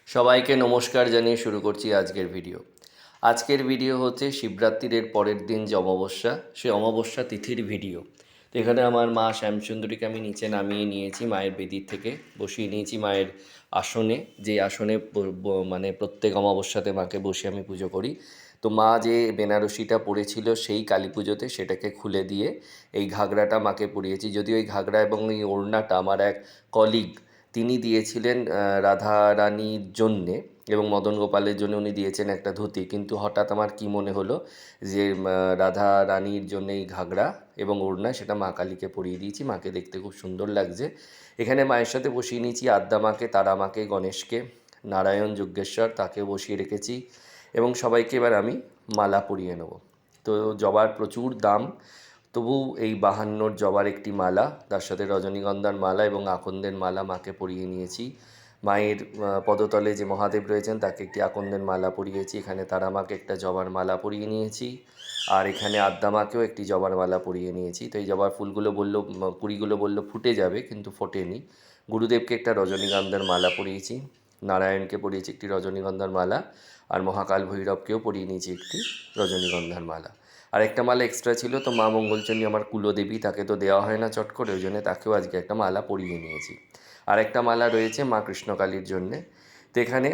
সবাইকে নমস্কার জানিয়ে শুরু করছি আজকের ভিডিও। আজকের ভিডিও হচ্ছে শিবরাত্রির পরের দিন যে অমাবস্যা, সেই অমাবস্যা তিথির ভিডিও। তো এখানে আমার মা শ্যামসুন্দরীকে আমি নিচে নামিয়ে নিয়েছি, মায়ের বেদির থেকে বসিয়ে নিয়েছি মায়ের আসনে, যে আসনে মানে প্রত্যেক অমাবস্যাতে মাকে বসে আমি পুজো করি। তো মা যে বেনারসিটা পরেছিল সেই কালী পুজোতে সেটাকে খুলে দিয়ে এই ঘাগরাটা মাকে পরিয়েছি। যদিও এই ঘাগরা এবং এই ওড়নাটা আমার এক কলিগ তিনি দিয়েছিলেন রাধা রানীর জন্যে, এবং মদন গোপালের জন্য উনি দিয়েছেন একটা ধুতি। কিন্তু হঠাৎ আমার কি মনে হলো যে রাধা রানীর জন্য এই ঘাগরা এবং ওড়না সেটা মা কালীকে পরিয়ে দিয়েছি। মাকে দেখতে খুব সুন্দর লাগছে। এখানে মায়ের সাথে বসিয়ে নিয়েছি আদ্যা মাকে, তারা মাকে, গণেশকে, নারায়ণ, যজ্ঞেশ্বর তাকে বসিয়ে রেখেছি, এবং সবাইকে এবার আমি মালা পরিয়ে নেব। তো জবার প্রচুর দাম, তবু এই 52 জবার একটি মালা, তার সাথে রজনীগন্ধার মালা এবং আকন্দের মালা মাকে পরিয়ে নিয়েছি। মায়ের পদতলে যে মহাদেব রয়েছেন তাকে একটি আকন্দের মালা পরিয়েছি। এখানে তারা মাকে একটা জবার মালা পরিয়ে নিয়েছি, আর এখানে আদ্যা মাকেও একটি জবার মালা পরিয়ে নিয়েছি। তো এই জবার ফুলগুলো বললো, কুড়িগুলো বললো ফুটে যাবে, কিন্তু ফোটেনি। গুরুদেবকে একটা রজনীগন্ধার মালা পরিয়েছি, নারায়ণকে পরিয়েছি একটি রজনীগন্ধার মালা, আর মহাকাল ভৈরবকেও পরিয়ে নিয়েছি একটি রজনীগন্ধার মালা। আর একটা মালা এক্সট্রা ছিল, তো মা মঙ্গলচণ্ডী আমার কুলদেবী, তাকে তো দেওয়া হয় না চট করে, ওই জন্য তাকেও আজকে একটা মালা পরিয়ে নিয়েছি। আর একটা মালা রয়েছে মা কৃষ্ণকালীর জন্যে। তো এখানে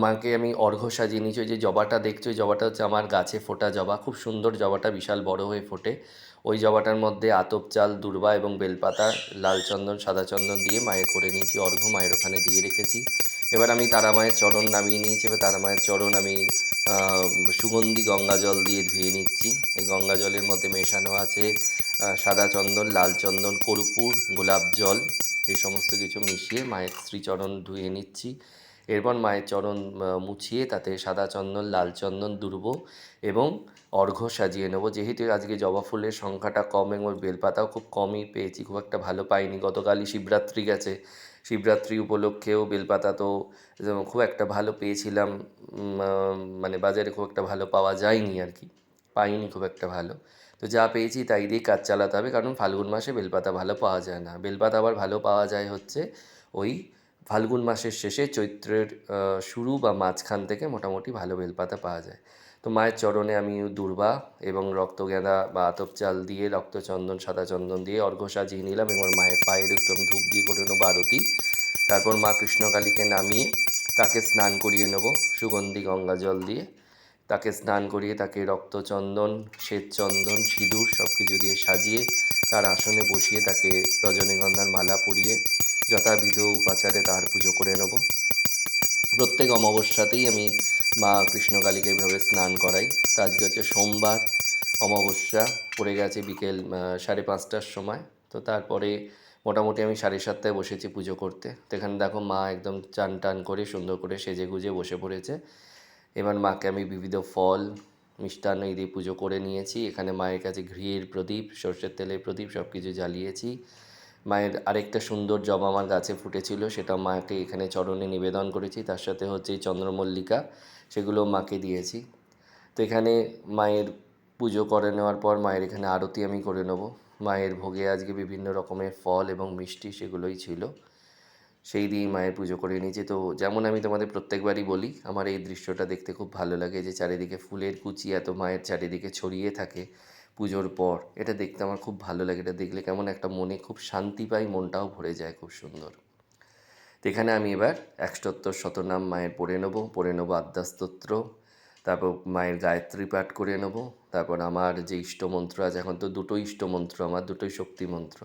মাকে আমি অর্ঘ্য সাজিয়ে নিয়েছি। ওই যে জবাটা দেখছো, ওই জবাটা হচ্ছে আমার গাছে ফোটা জবা, খুব সুন্দর জবাটা, বিশাল বড় হয়ে ফোটে। ওই জবাটার মধ্যে আতপ চাল, দূর্বা এবং বেলপাতা, লাল চন্দন, সাদা চন্দন দিয়ে মায়ের করে নিয়েছি অর্ঘ্য, মায়ের ওখানে দিয়ে রেখেছি। এবার আমি তারা মায়ের চরণ নামিয়ে নিয়েছি। এবার তারা মায়ের চরণ আমি সুগন্ধি গঙ্গা জল দিয়ে ধুয়ে নিচ্ছি। এই গঙ্গা জলের মধ্যে মেশানো আছে সাদা চন্দন, লাল চন্দন, কর্পূর, গোলাপ জল, এই সমস্ত কিছু মিশিয়ে মায়ের শ্রীচরণ ধুয়ে নিচ্ছি। এরপর মায়ের চরণ মুছিয়ে তাতে সাদা চন্দন, লাল চন্দন, দুর্ব এবং অর্ঘ্য সাজিয়ে নেব। যেহেতু আজকে জবা ফুলের সংখ্যাটা কম এবং বেলপাতাও খুব কমই পেয়েছি, খুব একটা ভালো পাইনি। গতকালই শিবরাত্রি গেছে, শিবরাত্রি উপলক্ষেও বেলপাতা তো খুব একটা ভালো পেয়েছিলাম, মানে বাজারে খুব একটা ভালো পাওয়া যায়নি আর কি, পাইনি খুব একটা ভালো। তো যা পেয়েছি তাই দিয়ে কাজ চালাতে হবে, কারণ ফাল্গুন মাসে বেলপাতা ভালো পাওয়া যায় না। বেলপাতা আবার ভালো পাওয়া যায় হচ্ছে ওই ফাল্গুন মাসের শেষে, চৈত্রের শুরু বা মাঝখান থেকে মোটামুটি ভালো বেলপাতা পাওয়া যায়। তো মায়ের চরণে আমি দূর্বা এবং রক্তগেঁদা বা আতপ চাল দিয়ে, রক্তচন্দন, সাদা চন্দন দিয়ে অর্ঘ্য সাজিয়ে নিলাম, এবং মায়ের পায়ের একটু আমি ধূপ দিয়ে করে নেবো আরতি। তারপর মা কৃষ্ণকালীকে নামিয়ে তাকে স্নান করিয়ে নেব সুগন্ধি গঙ্গা জল দিয়ে। তাকে স্নান করিয়ে তাকে রক্তচন্দন, শ্বেতচন্দন, সিঁদুর সব কিছু দিয়ে সাজিয়ে তার আসনে বসিয়ে তাকে রজনীগন্ধার মালা পরিয়ে যথাবিধ উপাচারে তার পুজো করে নেব। প্রত্যেক অমাবস্যাতেই আমি মা কৃষ্ণকালীকে এইভাবে স্নান করাই। তো আজকে হচ্ছে সোমবার, অমাবস্যা পড়ে গেছে বিকেল 5:30টার সময়। তো তারপরে মোটামুটি আমি 7:30টায় বসেছি পুজো করতে। তো এখানে দেখো মা একদম চান টান করে সুন্দর করে সেজে গুজে বসে পড়েছে। এবার মাকে আমি বিবিধ ফল, মিষ্টান্ন দিয়ে পুজো করে নিয়েছি। এখানে মায়ের কাছে ঘিয়ের প্রদীপ, সর্ষের তেলের প্রদীপ সব কিছু জ্বালিয়েছি। মায়ের আরেকটা সুন্দর জবা আমার গাছে ফুটেছিল, সেটা মাকে এখানে চরণে নিবেদন করেছি। তার সাথে হচ্ছে এই চন্দ্রমল্লিকা, সেগুলো মাকে দিয়েছি। তো এখানে মায়ের পুজো করে নেওয়ার পর মায়ের এখানে আরতি আমি করে নেব। মায়ের ভোগে আজকে বিভিন্ন রকমের ফল এবং মিষ্টি সেগুলোই ছিল, সেই দিয়েই মায়ের পুজো করে নিয়েছি। তো যেমন আমি তোমাদের প্রত্যেকবারই বলি, আমার এই দৃশ্যটা দেখতে খুব ভালো লাগে, যে চারিদিকে ফুলের কুচি এত মায়ের চারিদিকে ছড়িয়ে থাকে পুজোর পর। এটা দেখতে আমার খুব ভালো লাগে, এটা দেখলে কেমন একটা মনে খুব শান্তি পাই, মনটাও ভরে যায়, খুব সুন্দর। তো এখানে আমি এবার অষ্টোত্তর শতনাম মায়ের পড়ে নেবো আদ্যাস্তোত্র, তারপর মায়ের গায়ত্রী পাঠ করে নেব। তারপর আমার যে ইষ্টমন্ত্র আছে, এখন তো দুটোই ইষ্টমন্ত্র আমার, দুটোই শক্তি মন্ত্র,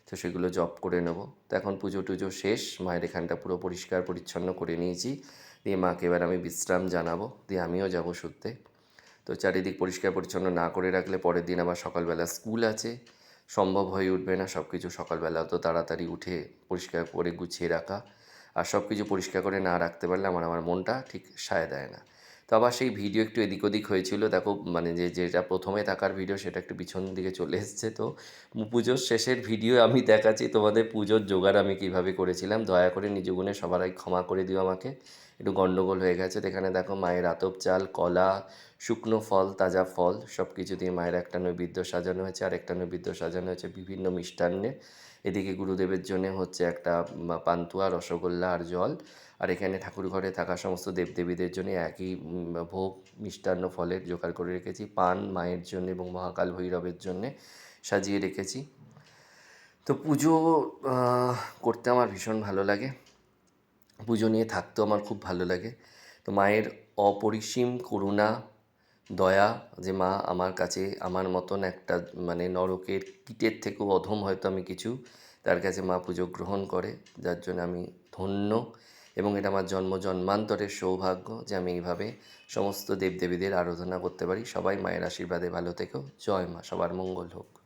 তো সেগুলো জপ করে নেব। তো এখন পুজো টুজো শেষ, মায়ের এখানটা পুরো পরিষ্কার পরিচ্ছন্ন করে নিয়েছি। দিয়ে মাকে এবার আমি বিশ্রাম জানাবো, দিয়ে আমিও যাব শুতে। তো চারিদিক পরিষ্কার পরিচ্ছন্ন না করে রাখলে পরের দিন আবার সকালবেলা স্কুল আছে, সম্ভব হয়ে উঠবে না সব কিছু সকালবেলা তো তাড়াতাড়ি উঠে পরিষ্কার করে গুছিয়ে রাখা। আর সব কিছু পরিষ্কার করে না রাখতে পারলে আমার মনটা ঠিক সায় দেয় না। তো আবার সেই ভিডিও একটু এদিক ওদিক হয়েছিল, দেখো মানে যেটা প্রথমে থাকার ভিডিও সেটা একটু পিছন দিকে চলে এসছে। তো পুজোর শেষের ভিডিও আমি দেখাচ্ছি তোমাদের, পুজোর জোগাড় আমি কীভাবে করেছিলাম। দয়া করে নিজ গুণে সবাই ক্ষমা করে দিও আমাকে, একটু গণ্ডগোল হয়ে গেছে। তো এখানে দেখো মায়ের আতপ চাল, কলা, শুকনো ফল, তাজা ফল সব কিছু দিয়ে মায়ের একটা নৈবেদ্য সাজানো হয়েছে, আর একটা নৈবেদ্য সাজানো হয়েছে বিভিন্ন মিষ্টান্নের। এদিকে গুরুদেবের জন্য হচ্ছে একটা পান্তুয়া, রসগোল্লা আর জল। আর এখানে ঠাকুর ঘরে থাকা সমস্ত দেবদেবীদের জন্য একই ভোগ, মিষ্টান্ন, ফলের জোগাড় করে রেখেছি। পান মায়ের জন্য এবং মহাকাল ভৈরবের জন্যে সাজিয়ে রেখেছি। তো পুজো করতে আমার ভীষণ ভালো লাগে, পুজো নিয়ে থাকতেও আমার খুব ভালো লাগে। তো মায়ের অপরিসীম করুণা, দয়া, যে মা আমার কাছে আমার মতন একটা নরকের কীটের থেকেও অধম হয়তো আমি কিছু, তার কাছে মা পুজো গ্রহণ করে, যার জন্য আমি ধন্য। এবং এটা আমার জন্ম জন্মান্তরের সৌভাগ্য যে আমি এইভাবে সমস্ত দেবদেবীদের আরাধনা করতে পারি। সবাই মায়ের আশীর্বাদে ভালো থেকো। জয় মা, সবার মঙ্গল হোক।